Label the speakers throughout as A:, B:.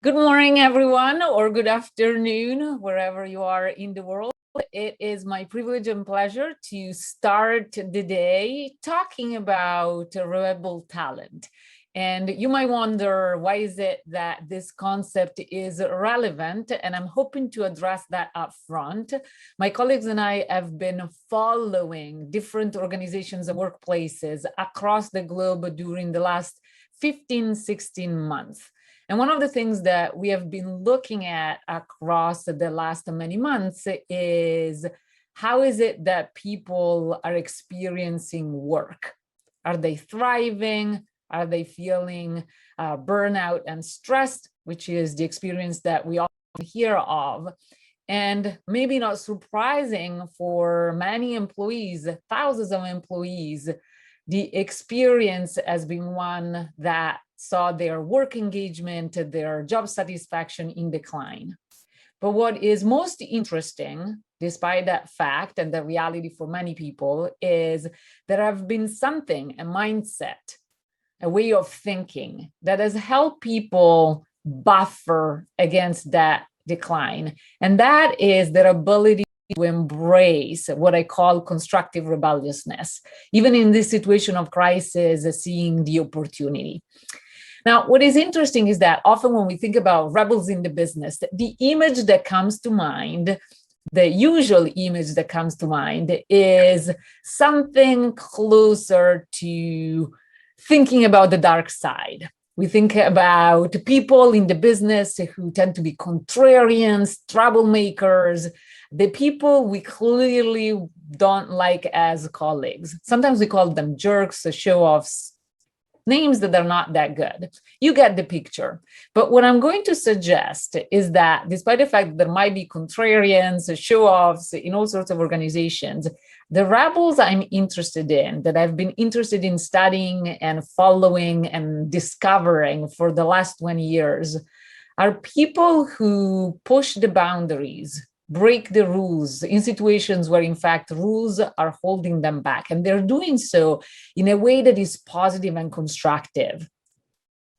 A: Good morning, everyone, or good afternoon, wherever you are in the world. It is my privilege and pleasure to start the day talking about rebel talent. And you might wonder, why is it that this concept is relevant? And I'm hoping to address that up front. My colleagues and I have been following different organizations and workplaces across the globe during the last 15, 16 months. And one of the things that we have been looking at across the last many months is how is it that people are experiencing work? Are they thriving? Are they feeling burnout and stressed, which is the experience that we often hear of? And maybe not surprising for many employees, thousands of employees, the experience has been one that saw their work engagement, their job satisfaction in decline. But what is most interesting, despite that fact and the reality for many people, is there have been something, a mindset, a way of thinking that has helped people buffer against that decline. And that is their ability to embrace what I call constructive rebelliousness, even in this situation of crisis, seeing the opportunity. Now, what is interesting is that often when we think about rebels in the business, the image that comes to mind, the usual image that comes to mind is something closer to thinking about the dark side. We think about people in the business who tend to be contrarians, troublemakers, the people we clearly don't like as colleagues. Sometimes we call them jerks, show-offs, names that are not that good. You get the picture. But what I'm going to suggest is that despite the fact that there might be contrarians, show-offs in all sorts of organizations, the rebels I'm interested in, that I've been interested in studying and following and discovering for the last 20 years, are people who push the boundaries, break the rules in situations where, in fact, rules are holding them back. And they're doing so in a way that is positive and constructive.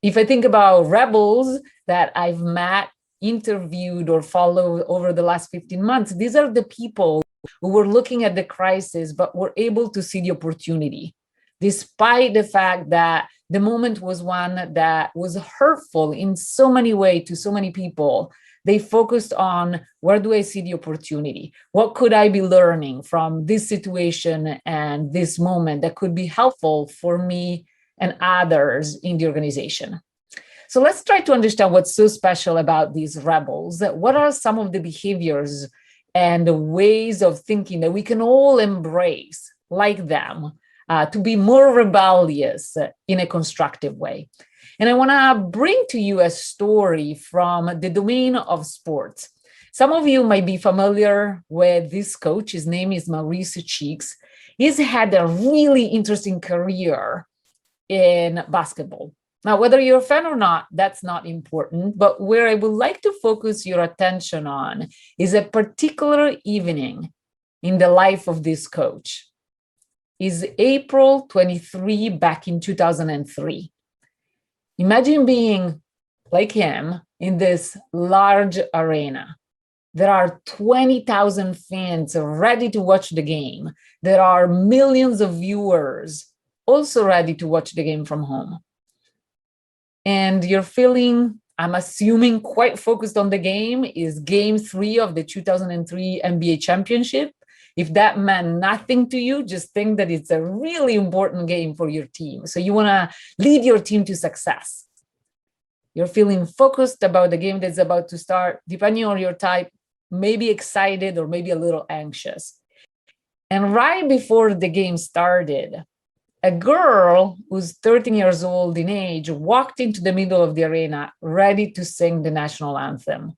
A: If I think about rebels that I've met, interviewed, or followed over the last 15 months, these are the people who were looking at the crisis, but were able to see the opportunity, despite the fact that the moment was one that was hurtful in so many ways to so many people. They focused on, where do I see the opportunity? What could I be learning from this situation and this moment that could be helpful for me and others in the organization? So let's try to understand what's so special about these rebels. What are some of the behaviors and the ways of thinking that we can all embrace, like them, to be more rebellious in a constructive way? And I want to bring to you a story from the domain of sports. Some of you might be familiar with this coach. His name is Maurice Cheeks. He's had a really interesting career in basketball. Now, whether you're a fan or not, that's not important. But where I would like to focus your attention on is a particular evening in the life of this coach. Is April 23 back in 2003. Imagine being like him in this large arena. There are 20,000 fans ready to watch the game. There are millions of viewers also ready to watch the game from home. And you're feeling, I'm assuming, quite focused on the game. Is game 3 of the 2003 NBA championship. If that meant nothing to you, just think that it's a really important game for your team. So you want to lead your team to success. You're feeling focused about the game that's about to start, depending on your type, maybe excited or maybe a little anxious. And right before the game started, a girl who's 13 years old in age walked into the middle of the arena, ready to sing the national anthem.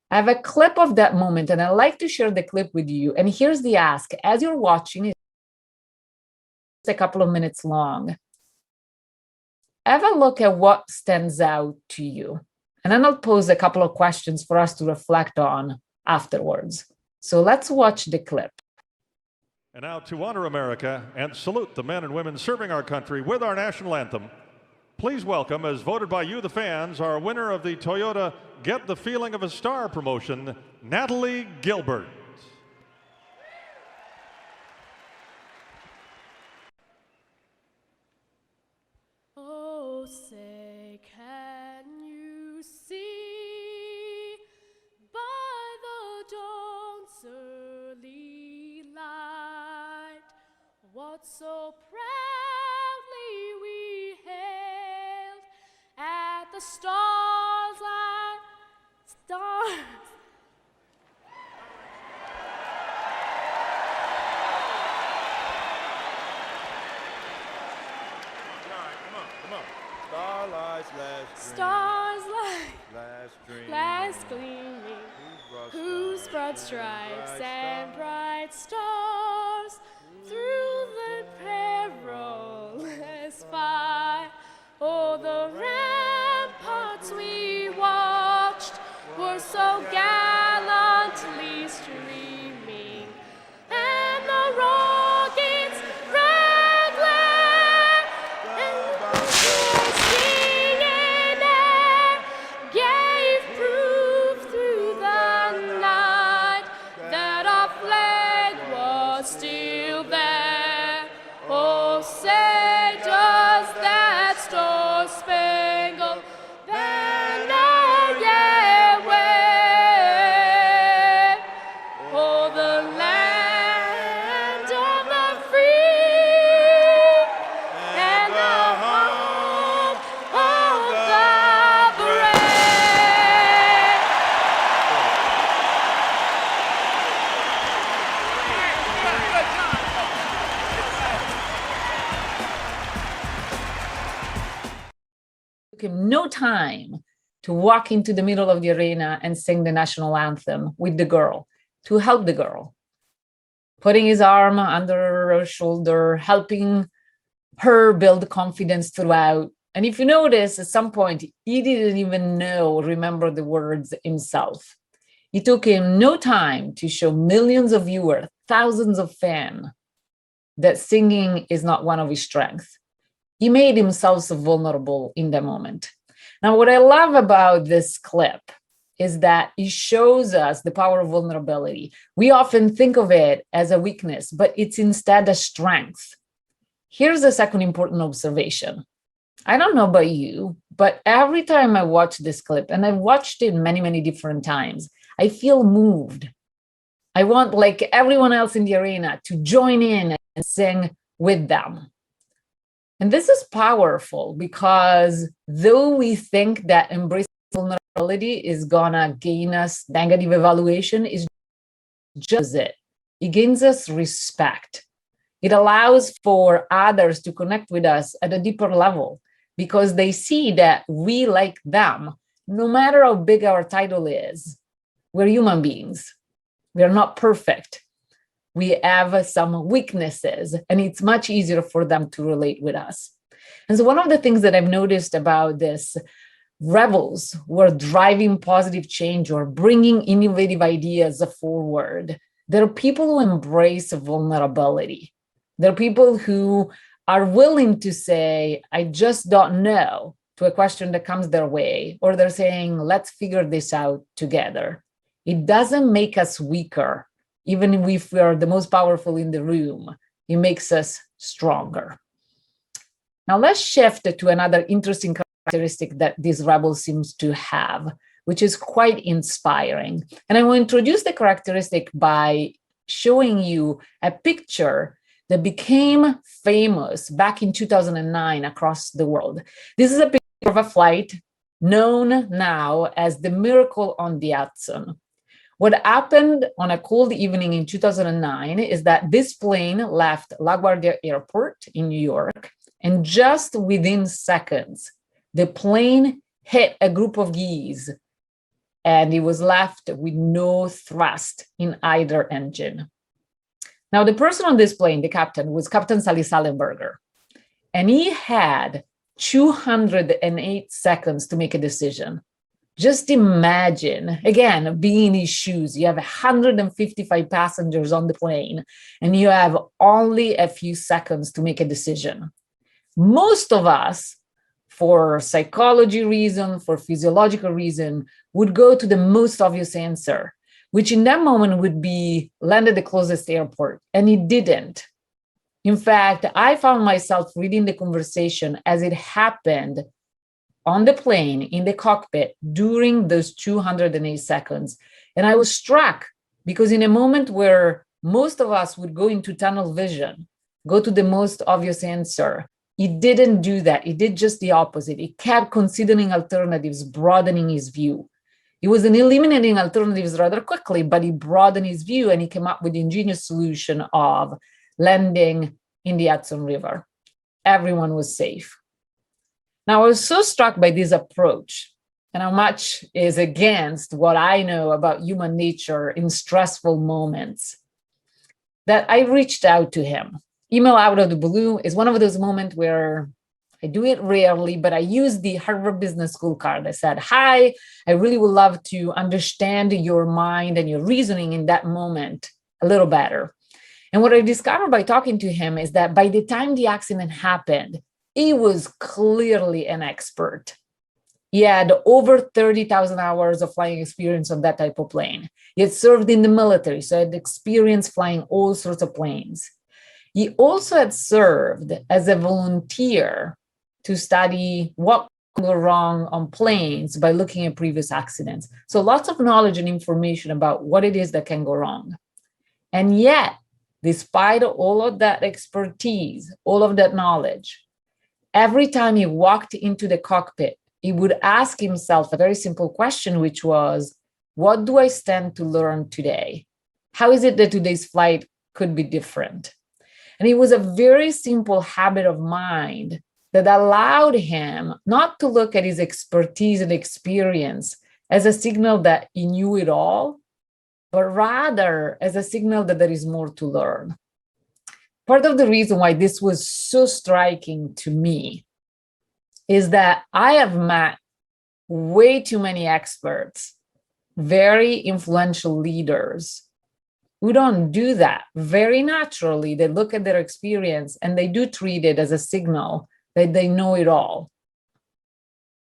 A: I have a clip of that moment, and I'd like to share the clip with you. And here's the ask. As you're watching, it's a couple of minutes long. Have a look at what stands out to you. And then I'll pose a couple of questions for us to reflect on afterwards. So let's watch the clip.
B: And now to honor America and salute the men and women serving our country with our national anthem, Please welcome, as voted by you, the fans, our winner of the Toyota Get the Feeling of a Star promotion, Natalie Gilbert.
C: Oh, say, can you see by the dawn's early light what so proudly we hailed at the stars like stars? Stars like last gleaming, whose broad stripes and bright stars through the perilous fight. Oh, the ramparts we watched were so gallantly streaming, and the rockets red glare, and the bursting in air gave proof through the night that our flag was still there. Oh, say does that star-spangled banner yet wave? Oh, the land of the free and the home of the brave.
A: Took him no time to walk into the middle of the arena and sing the national anthem with the girl, to help the girl, putting his arm under her shoulder, helping her build confidence throughout. And if you notice, at some point, he didn't even remember the words himself. It took him no time to show millions of viewers, thousands of fans, that singing is not one of his strengths. He made himself so vulnerable in the moment. Now, what I love about this clip is that it shows us the power of vulnerability. We often think of it as a weakness, but it's instead a strength. Here's a second important observation. I don't know about you, but every time I watch this clip, and I've watched it many, many different times, I feel moved. I want, like everyone else in the arena, to join in and sing with them. And this is powerful because though we think that embracing vulnerability is gonna gain us negative evaluation, is just it. It gains us respect. It allows for others to connect with us at a deeper level because they see that we like them, no matter how big our title is. We're human beings. We are not perfect. We have some weaknesses, and it's much easier for them to relate with us. And so one of the things that I've noticed about this rebels who are driving positive change or bringing innovative ideas forward, there are people who embrace vulnerability. There are people who are willing to say, I just don't know, to a question that comes their way, or they're saying, let's figure this out together. It doesn't make us weaker. Even if we are the most powerful in the room, it makes us stronger. Now let's shift to another interesting characteristic that this rebel seems to have, which is quite inspiring. And I will introduce the characteristic by showing you a picture that became famous back in 2009 across the world. This is a picture of a flight known now as the Miracle on the Hudson. What happened on a cold evening in 2009 is that this plane left LaGuardia Airport in New York, and just within seconds, the plane hit a group of geese, and it was left with no thrust in either engine. Now, the person on this plane, the captain, was Captain Sally Sallenberger, and he had 208 seconds to make a decision. Just imagine, again, being in his shoes. You have 155 passengers on the plane, and you have only a few seconds to make a decision. Most of us for psychology reason, for physiological reason, would go to the most obvious answer, which in that moment would be land at the closest airport, and it didn't. In fact, I found myself reading the conversation as it happened on the plane, in the cockpit, during those 208 seconds. And I was struck because in a moment where most of us would go into tunnel vision, go to the most obvious answer, it didn't do that. It did just the opposite. It kept considering alternatives, broadening his view. He was eliminating alternatives rather quickly, but he broadened his view and he came up with the ingenious solution of landing in the Hudson River. Everyone was safe. Now, I was so struck by this approach and how much is against what I know about human nature in stressful moments that I reached out to him. Email out of the blue is one of those moments where I do it rarely, but I use the Harvard Business School card. I said, hi, I really would love to understand your mind and your reasoning in that moment a little better. And what I discovered by talking to him is that by the time the accident happened, he was clearly an expert. He had over 30,000 hours of flying experience on that type of plane. He had served in the military, so he had experience flying all sorts of planes. He also had served as a volunteer to study what can go wrong on planes by looking at previous accidents. So lots of knowledge and information about what it is that can go wrong. And yet, despite all of that expertise, all of that knowledge, every time he walked into the cockpit, he would ask himself a very simple question, which was, what do I stand to learn today? How is it that today's flight could be different? And it was a very simple habit of mind that allowed him not to look at his expertise and experience as a signal that he knew it all, but rather as a signal that there is more to learn. Part of the reason why this was so striking to me is that I have met way too many experts, very influential leaders who don't do that very naturally. They look at their experience and they do treat it as a signal that they know it all.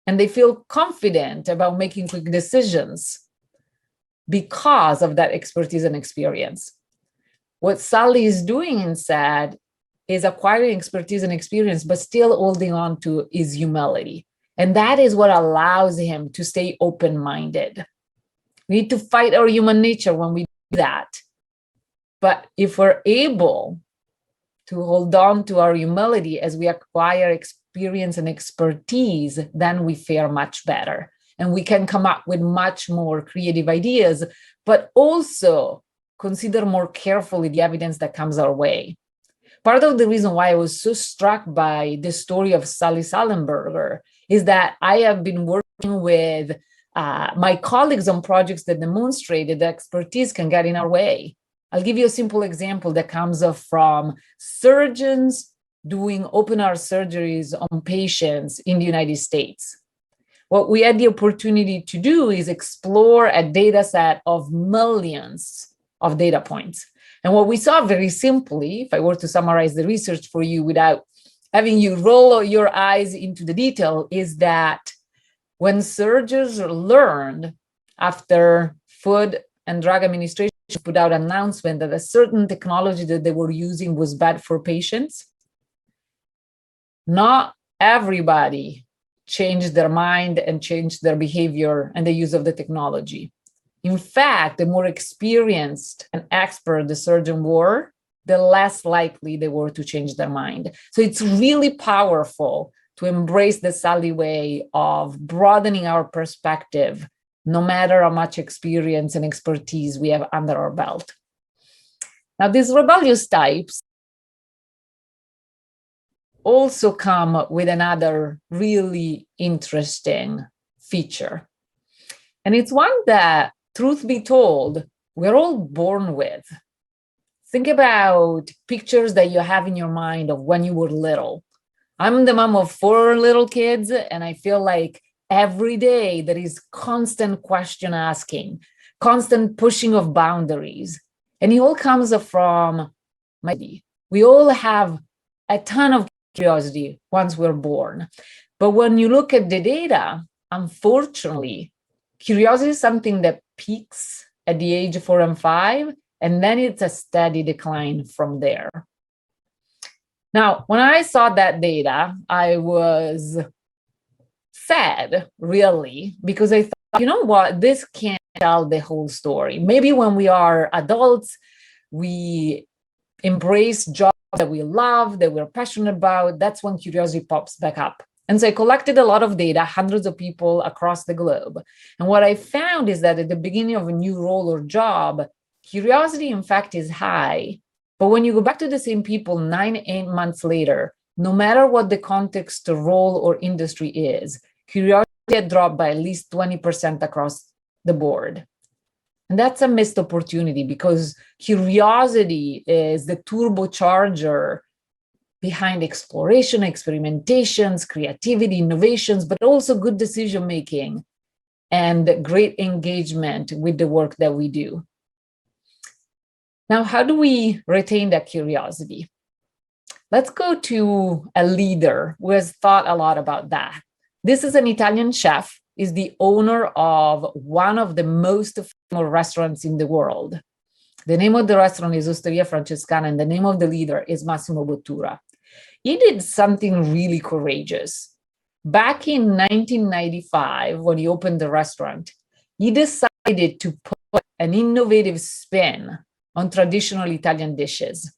A: And they feel confident about making quick decisions because of that expertise and experience. What Sally is doing instead is acquiring expertise and experience, but still holding on to his humility. And that is what allows him to stay open-minded. We need to fight our human nature when we do that. But if we're able to hold on to our humility as we acquire experience and expertise, then we fare much better. And we can come up with much more creative ideas, but also consider more carefully the evidence that comes our way. Part of the reason why I was so struck by the story of Sally Sullenberger is that I have been working with my colleagues on projects that demonstrated that expertise can get in our way. I'll give you a simple example that comes from surgeons doing open heart surgeries on patients in the United States. What we had the opportunity to do is explore a data set of millions of data points. And what we saw very simply, if I were to summarize the research for you without having you roll your eyes into the detail, is that when surgeons learned after Food and Drug Administration put out an announcement that a certain technology that they were using was bad for patients, not everybody changed their mind and changed their behavior and the use of the technology. In fact, the more experienced and expert the surgeon were, the less likely they were to change their mind. So it's really powerful to embrace the Sally way of broadening our perspective, no matter how much experience and expertise we have under our belt. Now, these rebellious types also come with another really interesting feature. And it's one that, truth be told, we're all born with. Think about pictures that you have in your mind of when you were little. I'm the mom of 4 little kids, and I feel like every day there is constant question asking, constant pushing of boundaries. And it all comes from we all have a ton of curiosity once we're born. But when you look at the data, unfortunately, curiosity is something that peaks at the age of 4 and 5, and then it's a steady decline from there. Now, when I saw that data, I was sad, really, because I thought, you know what, this can't tell the whole story. Maybe when we are adults, we embrace jobs that we love, that we're passionate about, that's when curiosity pops back up. And so I collected a lot of data, hundreds of people across the globe. And what I found is that at the beginning of a new role or job, curiosity, in fact, is high. But when you go back to the same people 9-8 months later, no matter what the context, the role, or industry is, curiosity had dropped by at least 20% across the board. And that's a missed opportunity, because curiosity is the turbocharger behind exploration, experimentations, creativity, innovations, but also good decision-making and great engagement with the work that we do. Now, how do we retain that curiosity? Let's go to a leader who has thought a lot about that. This is an Italian chef, is the owner of one of the most famous restaurants in the world. The name of the restaurant is Osteria Francescana, and the name of the leader is Massimo Bottura. He did something really courageous. Back in 1995, when he opened the restaurant, he decided to put an innovative spin on traditional Italian dishes.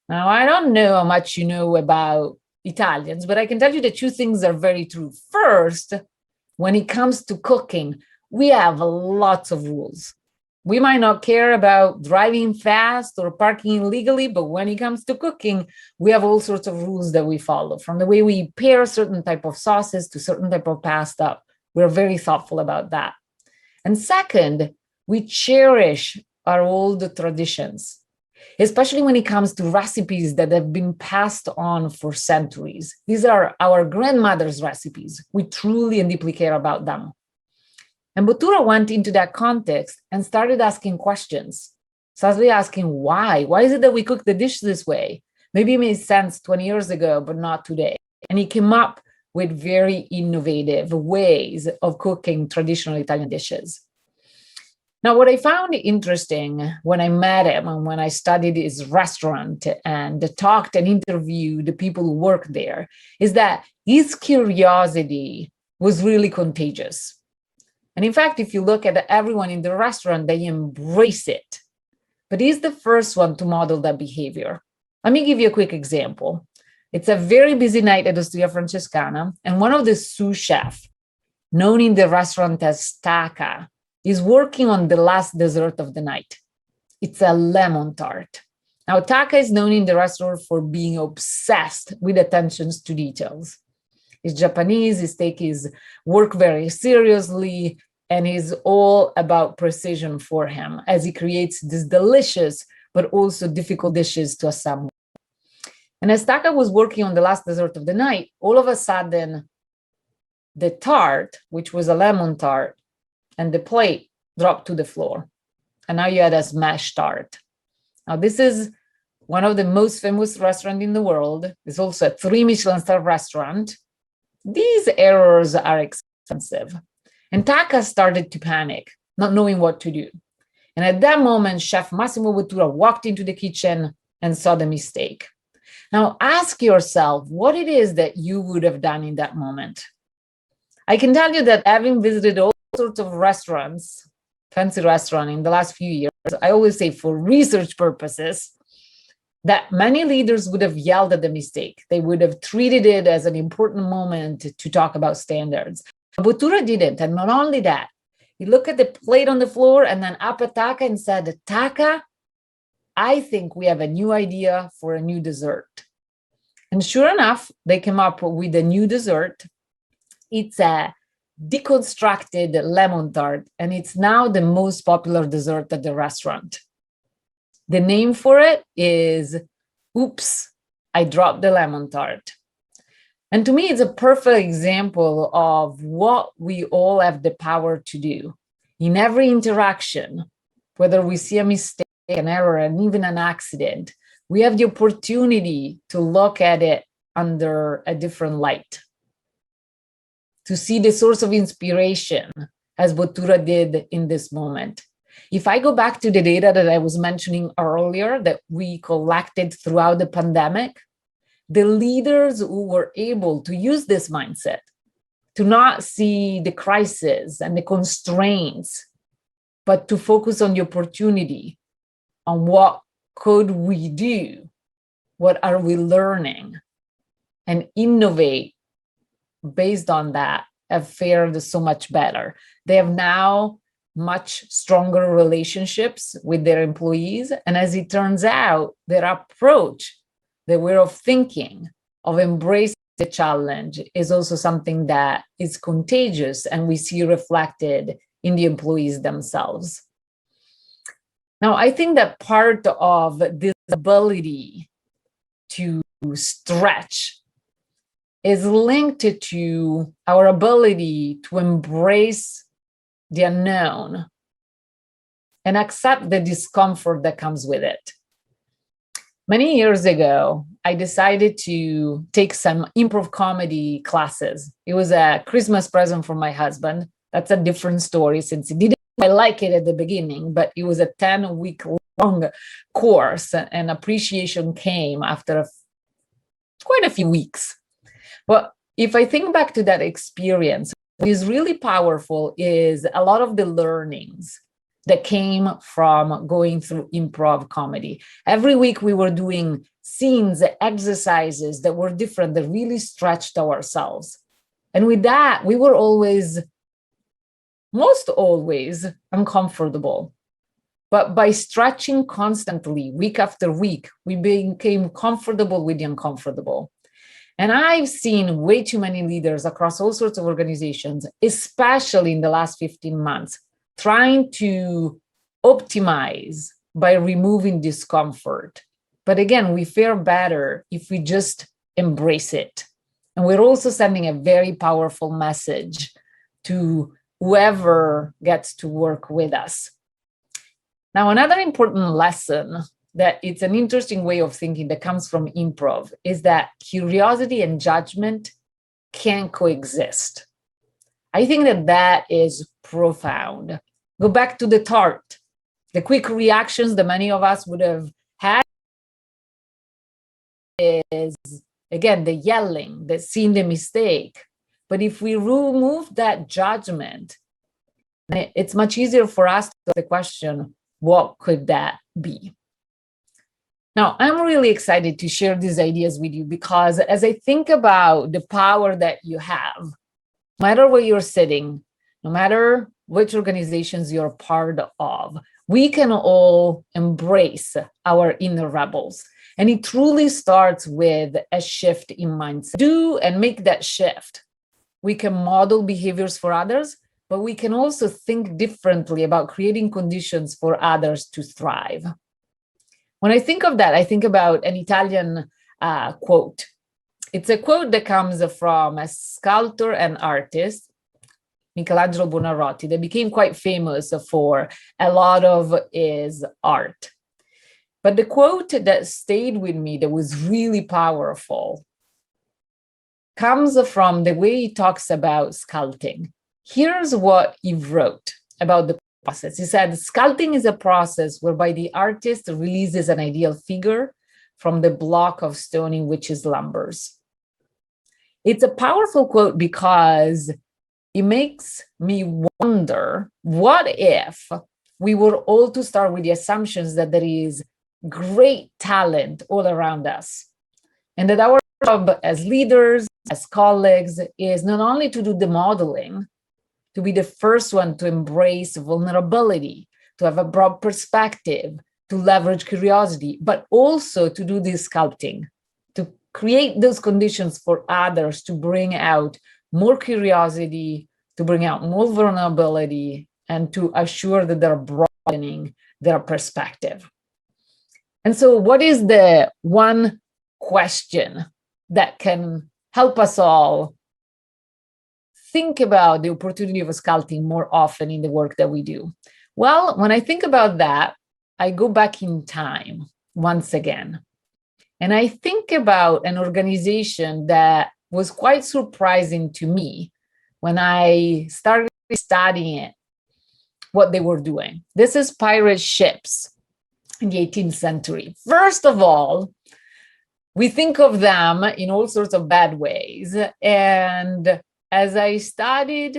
A: Now, I don't know how much you know about Italians, but I can tell you that two things are very true. First, when it comes to cooking, we have lots of rules. We might not care about driving fast or parking illegally, but when it comes to cooking, we have all sorts of rules that we follow, from the way we pair certain type of sauces to certain type of pasta. We're very thoughtful about that. And second, we cherish our old traditions, especially when it comes to recipes that have been passed on for centuries. These are our grandmother's recipes. We truly and deeply care about them. And Bottura went into that context and started asking questions, started asking why? Why is it that we cook the dish this way? Maybe it made sense 20 years ago, but not today. And he came up with very innovative ways of cooking traditional Italian dishes. Now, what I found interesting when I met him and when I studied his restaurant and talked and interviewed the people who work there is that his curiosity was really contagious. And in fact, if you look at everyone in the restaurant, they embrace it. But he's the first one to model that behavior. Let me give you a quick example. It's a very busy night at Osteria Francescana, and one of the sous chefs, known in the restaurant as Taka, is working on the last dessert of the night. It's a lemon tart. Now, Taka is known in the restaurant for being obsessed with attentions to details. He's Japanese, he takes his work very seriously, and he's all about precision for him as he creates these delicious but also difficult dishes to assemble. And as Taka was working on the last dessert of the night, all of a sudden, the tart, which was a lemon tart, and the plate dropped to the floor. And now you had a smashed tart. Now, this is one of the most famous restaurants in the world. It's also a 3 Michelin star restaurant. These errors are expensive. And Taka started to panic, not knowing what to do. And at that moment, Chef Massimo Bottura walked into the kitchen and saw the mistake. Now, ask yourself what it is that you would have done in that moment. I can tell you that having visited all sorts of restaurants, fancy restaurants in the last few years, I always say for research purposes, that many leaders would have yelled at the mistake. They would have treated it as an important moment to talk about standards. Bottura didn't, and not only that, he looked at the plate on the floor and then up at Taka and said, Taka, I think we have a new idea for a new dessert. And sure enough, they came up with a new dessert. It's a deconstructed lemon tart, and it's now the most popular dessert at the restaurant. The name for it is Oops, I Dropped the Lemon Tart. And to me, it's a perfect example of what we all have the power to do. In every interaction, whether we see a mistake, an error, and even an accident, we have the opportunity to look at it under a different light. to see the source of inspiration, as Bottura did in this moment. If I go back to the data that I was mentioning earlier that we collected throughout the pandemic, the leaders who were able to use this mindset to not see the crisis and the constraints, but to focus on the opportunity, on what could we do, what are we learning, and innovate based on that, have fared so much better. They have now much stronger relationships with their employees. And as it turns out, their approach, their way of thinking, of embracing the challenge is also something that is contagious and we see reflected in the employees themselves. Now, I think that part of this ability to stretch is linked to our ability to embrace the unknown and accept the discomfort that comes with it. Many years ago, I decided to take some improv comedy classes. It was a Christmas present for my husband. That's a different story since he didn't quite like it at the beginning, but it was a 10-week long course and appreciation came after quite a few weeks. But if I think back to that experience, what is really powerful is a lot of the learnings that came from going through improv comedy. Every week we were doing scenes, exercises that were different, that really stretched ourselves. And with that, we were most always uncomfortable. But by stretching constantly, week after week, we became comfortable with the uncomfortable. And I've seen way too many leaders across all sorts of organizations, especially in the last 15 months, trying to optimize by removing discomfort. But again, we fare better if we just embrace it. And we're also sending a very powerful message to whoever gets to work with us. Now, another important lesson that it's an interesting way of thinking that comes from improv is that curiosity and judgment can coexist. I think that is profound. Go back to the tart, the quick reactions that many of us would have had is, again, the yelling, the seeing the mistake. But if we remove that judgment, it's much easier for us to ask the question, what could that be? Now, I'm really excited to share these ideas with you because as I think about the power that you have, no matter where you're sitting, no matter which organizations you're part of, we can all embrace our inner rebels. And it truly starts with a shift in mindset. Do and make that shift. We can model behaviors for others, but we can also think differently about creating conditions for others to thrive. When I think of that, I think about an Italian quote. It's a quote that comes from a sculptor and artist, Michelangelo Buonarroti, that became quite famous for a lot of his art. But the quote that stayed with me, that was really powerful, comes from the way he talks about sculpting. Here's what he wrote about the process. He said, sculpting is a process whereby the artist releases an ideal figure from the block of stone in which he slumbers. It's a powerful quote because it makes me wonder, what if we were all to start with the assumptions that there is great talent all around us, and that our job as leaders, as colleagues, is not only to do the modeling, to be the first one to embrace vulnerability, to have a broad perspective, to leverage curiosity, but also to do this sculpting, to create those conditions for others to bring out more curiosity, to bring out more vulnerability, and to assure that they're broadening their perspective. And so what is the one question that can help us all think about the opportunity of sculpting more often in the work that we do? Well, when I think about that, I go back in time once again. And I think about an organization that was quite surprising to me when I started studying it, what they were doing. This is pirate ships in the 18th century. First of all, we think of them in all sorts of bad ways. And as I studied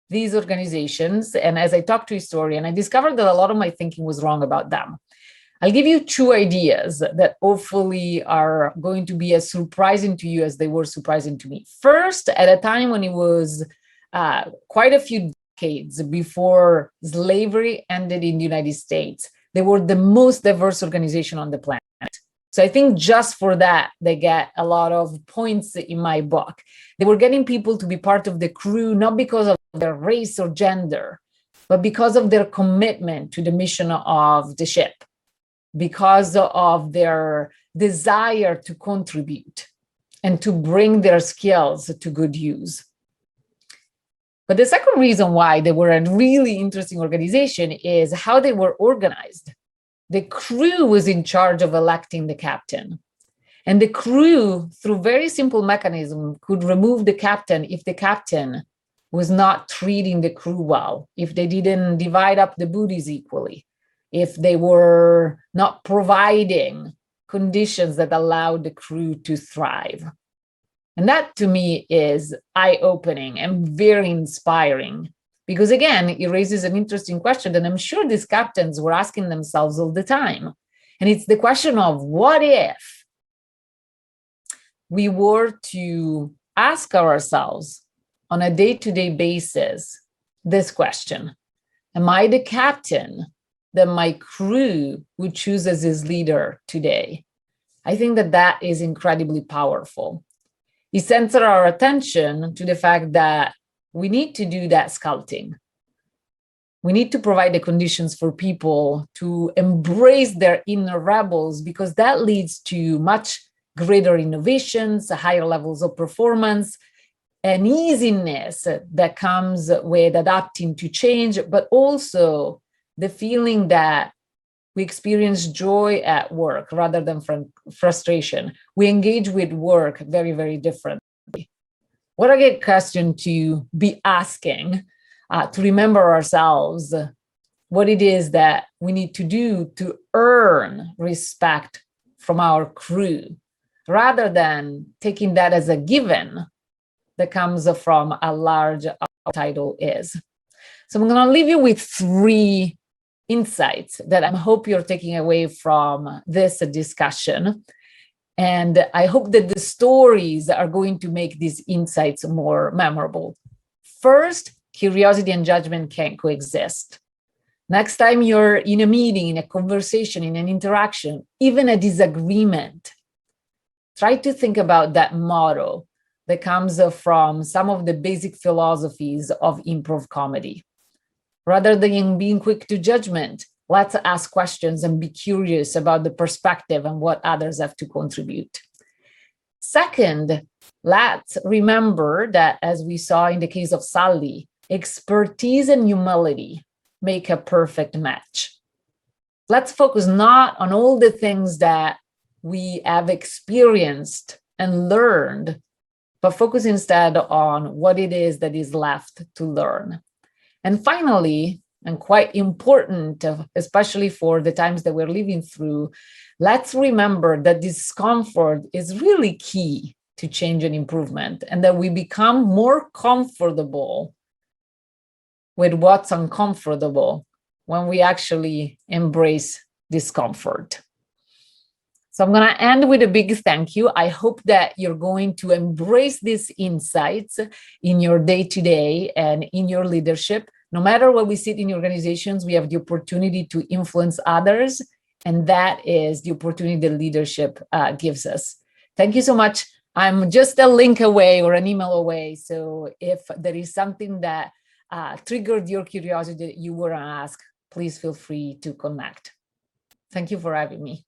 A: these organizations and as I talked to historians, I discovered that a lot of my thinking was wrong about them. I'll give you two ideas that hopefully are going to be as surprising to you as they were surprising to me. First, at a time when it was quite a few decades before slavery ended in the United States, they were the most diverse organization on the planet. So I think just for that, they get a lot of points in my book. They were getting people to be part of the crew, not because of their race or gender, but because of their commitment to the mission of the ship, because of their desire to contribute and to bring their skills to good use. But the second reason why they were a really interesting organization is how they were organized. The crew was in charge of electing the captain. And the crew, through very simple mechanism, could remove the captain if the captain was not treating the crew well, if they didn't divide up the booties equally, if they were not providing conditions that allowed the crew to thrive. And that to me is eye-opening and very inspiring, because again, it raises an interesting question that I'm sure these captains were asking themselves all the time. And it's the question of what if we were to ask ourselves on a day-to-day basis this question: am I the captain that my crew would choose as his leader today? I think that that is incredibly powerful. It centers our attention to the fact that we need to do that sculpting. We need to provide the conditions for people to embrace their inner rebels, because that leads to much greater innovations, higher levels of performance, and easiness that comes with adapting to change, but also the feeling that we experience joy at work rather than frustration. We engage with work very, very differently. What a great question to be asking, to remember ourselves what it is that we need to do to earn respect from our crew, rather than taking that as a given that comes from a large title is. So I'm going to leave you with three insights that I hope you're taking away from this discussion. And I hope that the stories are going to make these insights more memorable. First, curiosity and judgment can coexist. Next time you're in a meeting, in a conversation, in an interaction, even a disagreement, try to think about that motto that comes from some of the basic philosophies of improv comedy. Rather than being quick to judgment, let's ask questions and be curious about the perspective and what others have to contribute. Second, let's remember that, as we saw in the case of Sally, expertise and humility make a perfect match. Let's focus not on all the things that we have experienced and learned, but focus instead on what it is that is left to learn. And finally, and quite important, especially for the times that we're living through, let's remember that discomfort is really key to change and improvement, and that we become more comfortable with what's uncomfortable when we actually embrace discomfort. So I'm going to end with a big thank you. I hope that you're going to embrace these insights in your day-to-day and in your leadership. No matter where we sit in organizations, we have the opportunity to influence others, and that is the opportunity that leadership gives us. Thank you so much. I'm just a link away or an email away. So if there is something that triggered your curiosity that you want to ask, please feel free to connect. Thank you for having me.